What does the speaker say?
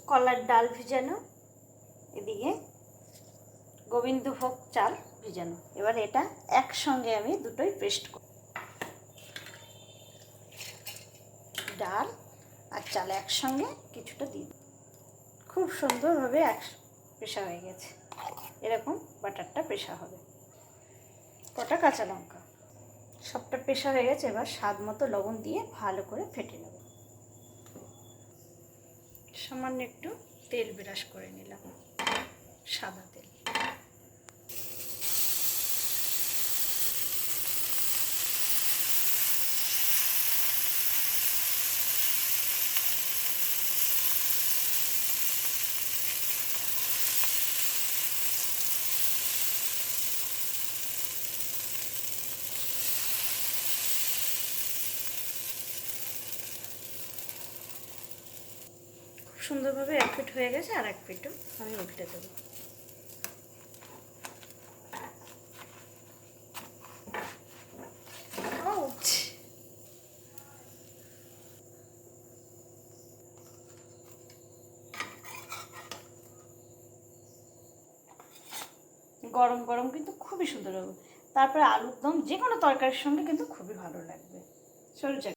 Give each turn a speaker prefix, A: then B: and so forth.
A: কলার ডাল ভিজানো, এদিকে গোবিন্দভোগ চাল ভিজানো। এবার এটা একসঙ্গে আমি দুটোই পেস্ট করব। ডাল আর চাল একসঙ্গে কিছুটা দিই। খুব সুন্দরভাবে পেশা হয়ে গেছে। এরকম বাটারটা পেশা হবে। কটা কাঁচা লঙ্কা, সবটা পেশা হয়ে গেছে। এবার স্বাদ মতো লবণ দিয়ে ভালো করে ফেটে নেব। সামান্য একটু তেল ব্রাশ করে নিলাম, সাদা তেল। সুন্দরভাবে এক পিঠ হয়ে গেছে, আর এক পিঠও আমি উল্টে দেবো। গরম গরম কিন্তু খুবই সুন্দর হবে। তারপরে আলুর দম যে কোনো তরকারির সঙ্গে কিন্তু খুবই ভালো লাগবে। সরু